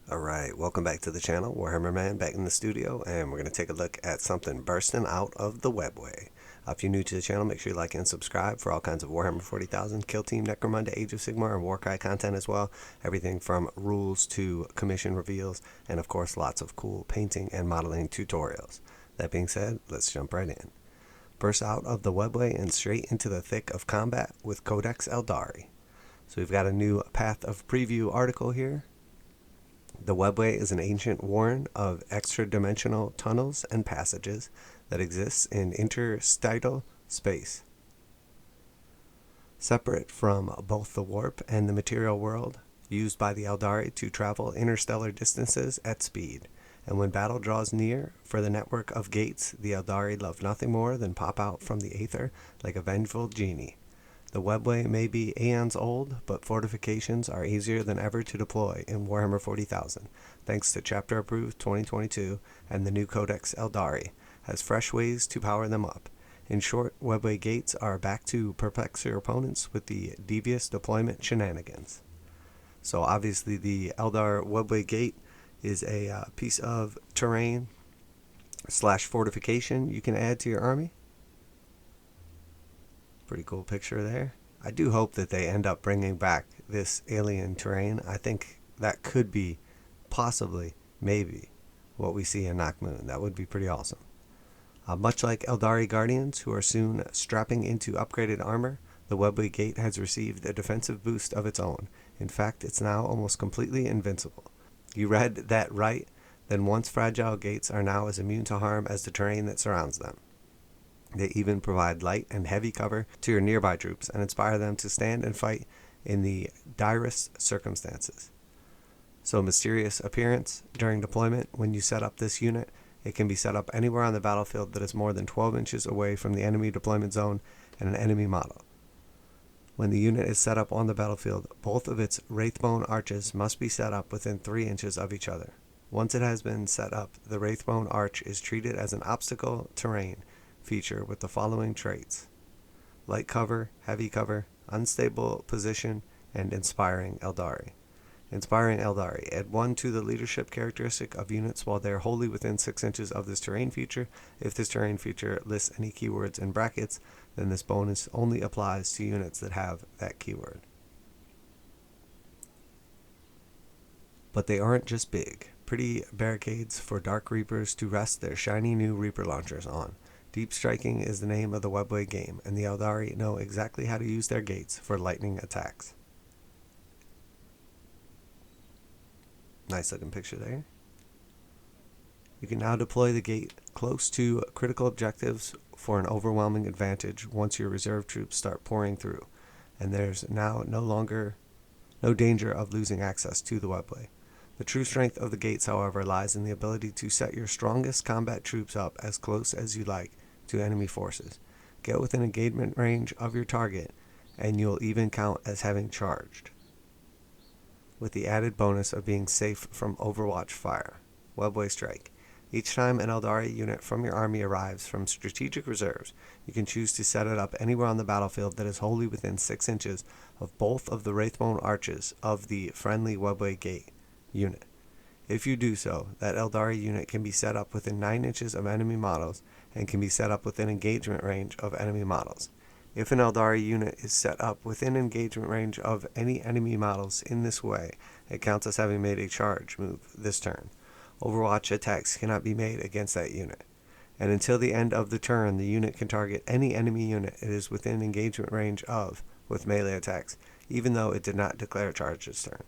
Alright, welcome back to the channel. Warhammer Man back in the studio, and we're going to take a look at something bursting out of the Webway. If you're new to the channel, make sure you like and subscribe for all kinds of Warhammer 40,000, Kill Team, Necromunda, Age of Sigmar, and warcry content as well. Everything from rules to commission reveals, and of course lots of cool painting and modeling tutorials. That being said, let's jump right in. Burst out of the Webway and straight into the thick of combat with Codex Aeldari. So we've got a new Path of Preview article here. The Webway is an ancient warren of extra-dimensional tunnels and passages that exists in interstitial space. Separate from both the warp and the material world, used by the Aeldari to travel interstellar distances at speed. And when battle draws near, for the network of gates, the Aeldari love nothing more than pop out from the aether like a vengeful genie. The Webway may be aeons old, but fortifications are easier than ever to deploy in Warhammer 40,000, thanks to Chapter Approved 2022 and the new Codex Aeldari, has fresh ways to power them up. In short, Webway gates are back to perplex your opponents with the devious deployment shenanigans. So obviously the Eldar Webway gate is a piece of terrain / fortification you can add to your army. Pretty cool picture there. I do hope that they end up bringing back this alien terrain. I think that could be possibly, maybe, what we see in Nakmoon. That would be pretty awesome. Much like Aeldari Guardians, who are soon strapping into upgraded armor, the Webway Gate has received a defensive boost of its own. In fact, it's now almost completely invincible. You read that right? Then once fragile gates are now as immune to harm as the terrain that surrounds them. They even provide light and heavy cover to your nearby troops and inspire them to stand and fight in the direst circumstances. So mysterious appearance during deployment. When you set up this unit, it can be set up anywhere on the battlefield that is more than 12 inches away from the enemy deployment zone and an enemy model. When the unit is set up on the battlefield, both of its wraithbone arches must be set up within 3 inches of each other. Once it has been set up, the wraithbone arch is treated as an obstacle terrain feature with the following traits: light cover, heavy cover, unstable position, and inspiring Aeldari. Inspiring Aeldari. Add 1 to the leadership characteristic of units while they are wholly within 6 inches of this terrain feature. If this terrain feature lists any keywords in brackets, then this bonus only applies to units that have that keyword. But they aren't just big. Pretty barricades for Dark Reapers to rest their shiny new Reaper launchers on. Deep striking is the name of the Webway game, and the Aeldari know exactly how to use their gates for lightning attacks. Nice looking picture there. You can now deploy the gate close to critical objectives for an overwhelming advantage once your reserve troops start pouring through, and there's now no danger of losing access to the Webway. The true strength of the gates, however, lies in the ability to set your strongest combat troops up as close as you like to enemy forces. Get within engagement range of your target, and you'll even count as having charged, with the added bonus of being safe from overwatch fire. Webway Strike. Each time an Aeldari unit from your army arrives from strategic reserves, you can choose to set it up anywhere on the battlefield that is wholly within 6 inches of both of the wraithbone arches of the friendly Webway Gate unit. If you do so, that Aeldari unit can be set up within 9 inches of enemy models and can be set up within engagement range of enemy models. If an Aeldari unit is set up within engagement range of any enemy models in this way, it counts as having made a charge move this turn. Overwatch attacks cannot be made against that unit, and until the end of the turn, the unit can target any enemy unit it is within engagement range of with melee attacks, even though it did not declare a charge this turn.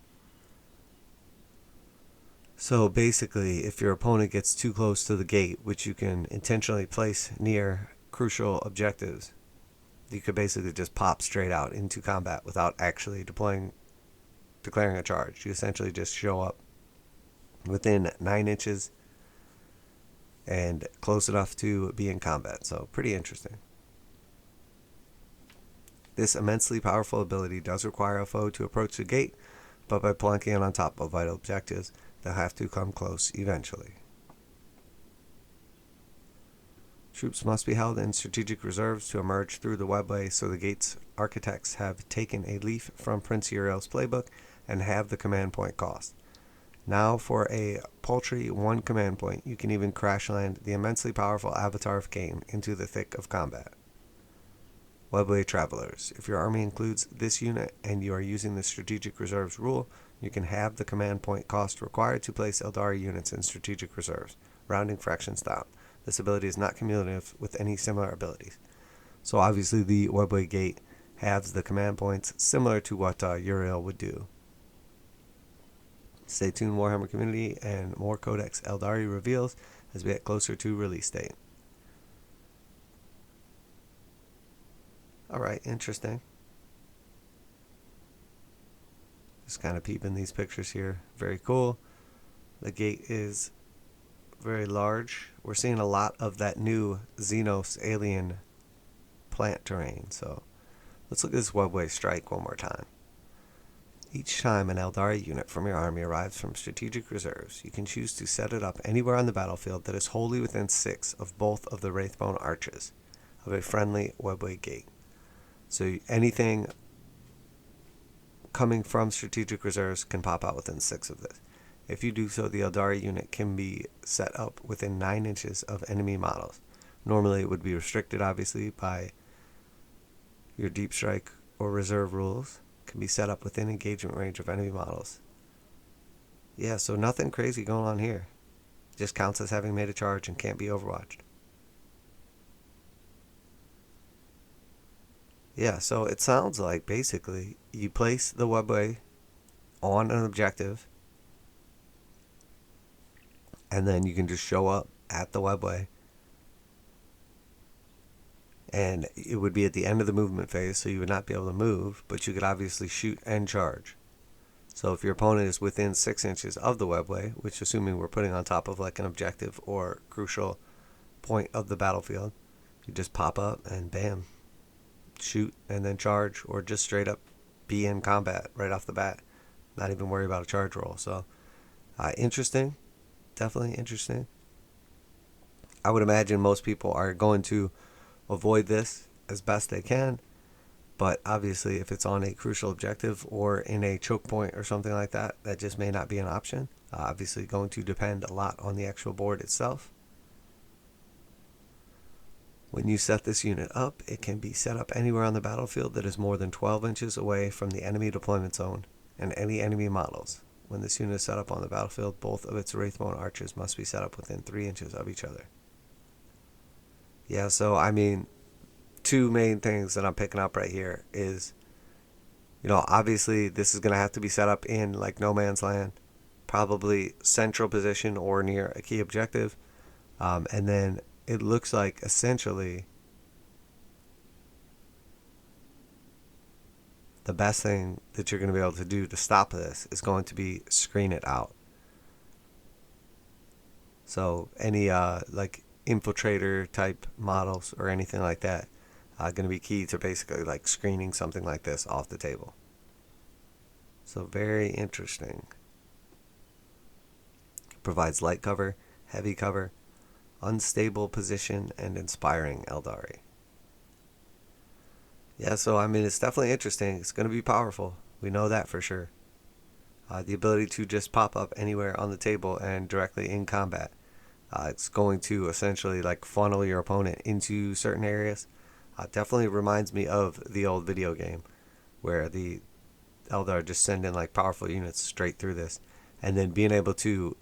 So basically, if your opponent gets too close to the gate, which you can intentionally place near crucial objectives, you could basically just pop straight out into combat without actually declaring a charge. You essentially just show up within 9 inches and close enough to be in combat. So pretty interesting. This immensely powerful ability does require a foe to approach the gate, but by plunking it on top of vital objectives, they'll have to come close eventually. Troops must be held in strategic reserves to emerge through the Webway, so the gate's architects have taken a leaf from Prince Uriel's playbook and have the command point cost. Now for a paltry 1 command point, you can even crash land the immensely powerful Avatar of Khaine into the thick of combat. Webway Travelers. If your army includes this unit and you are using the Strategic Reserves rule, you can halve the command point cost required to place Aeldari units in Strategic Reserves, rounding fractions down. This ability is not cumulative with any similar abilities. So obviously the Webway Gate halves the command points, similar to what Uriel would do. Stay tuned, Warhammer community, and more Codex Aeldari reveals as we get closer to release date. Alright, interesting. Just kind of peeping these pictures here. Very cool. The gate is very large. We're seeing a lot of that new Xenos alien plant terrain. So let's look at this Webway strike one more time. Each time an Aeldari unit from your army arrives from Strategic Reserves, you can choose to set it up anywhere on the battlefield that is wholly within 6 of both of the Wraithbone arches of a friendly Webway gate. So anything coming from Strategic Reserves can pop out within 6 of this. If you do so, the Aeldari unit can be set up within 9 inches of enemy models. Normally it would be restricted, obviously, by your deep strike or reserve rules. It can be set up within engagement range of enemy models. Yeah, so nothing crazy going on here. Just counts as having made a charge and can't be overwatched. Yeah, so it sounds like basically you place the Webway on an objective and then you can just show up at the Webway, and it would be at the end of the movement phase, so you would not be able to move, but you could obviously shoot and charge. So if your opponent is within 6 inches of the Webway, which assuming we're putting on top of like an objective or crucial point of the battlefield, you just pop up and bam, shoot and then charge, or just straight up be in combat right off the bat, not even worry about a charge roll. So interesting, definitely interesting. I would imagine most people are going to avoid this as best they can, but obviously if it's on a crucial objective or in a choke point or something like that, that just may not be an option. Obviously going to depend a lot on the actual board itself. When you set this unit up, it can be set up anywhere on the battlefield that is more than 12 inches away from the enemy deployment zone and any enemy models. When this unit is set up on the battlefield, both of its Wraithbone archers must be set up within 3 inches of each other. Yeah, so I mean, two main things that I'm picking up right here is, obviously this is going to have to be set up in like no man's land, probably central position or near a key objective, and then it looks like essentially the best thing that you're going to be able to do to stop this is going to be screen it out. So any like infiltrator type models or anything like that going to be key to basically like screening something like this off the table. So very interesting. Provides light cover, heavy cover, unstable position, and inspiring Aeldari. Yeah, so I mean, it's definitely interesting. It's going to be powerful. We know that for sure. The ability to just pop up anywhere on the table and directly in combat. It's going to essentially like funnel your opponent into certain areas. Definitely reminds me of the old video game where the Eldar just send in like powerful units straight through this, and then being able to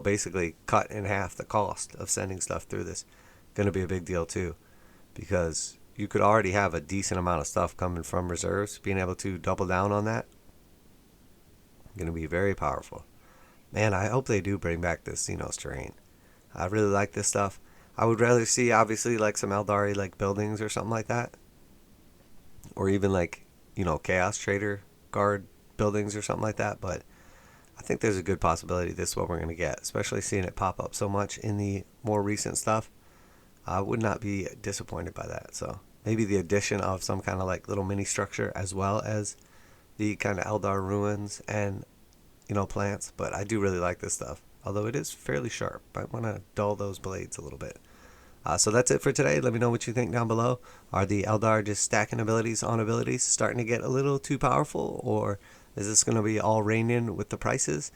basically cut in half the cost of sending stuff through this. Going to be a big deal too, because you could already have a decent amount of stuff coming from reserves. Being able to double down on that, going to be very powerful. Man, I hope they do bring back this Xenos terrain. I really like this stuff. I would rather see obviously like some Aeldari like buildings or something like that, or even like Chaos Trader Guard buildings or something like that, but I think there's a good possibility this is what we're going to get, especially seeing it pop up so much in the more recent stuff. I would not be disappointed by that. So maybe the addition of some kind of like little mini structure as well as the kind of Eldar ruins and plants. But I do really like this stuff, although it is fairly sharp. I want to dull those blades a little bit. So that's it for today. Let me know what you think down below. Are the Eldar just stacking abilities on abilities, starting to get a little too powerful, or is this going to be all reined in with the prices?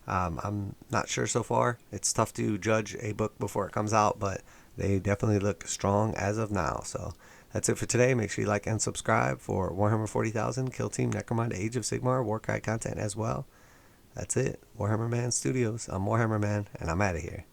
I'm not sure so far. It's tough to judge a book before it comes out, but they definitely look strong as of now. So that's it for today. Make sure you like and subscribe for Warhammer 40,000, Kill Team, Necromunda, Age of Sigmar, warcry content as well. That's it. Warhammer Man Studios. I'm Warhammer Man, and I'm out of here.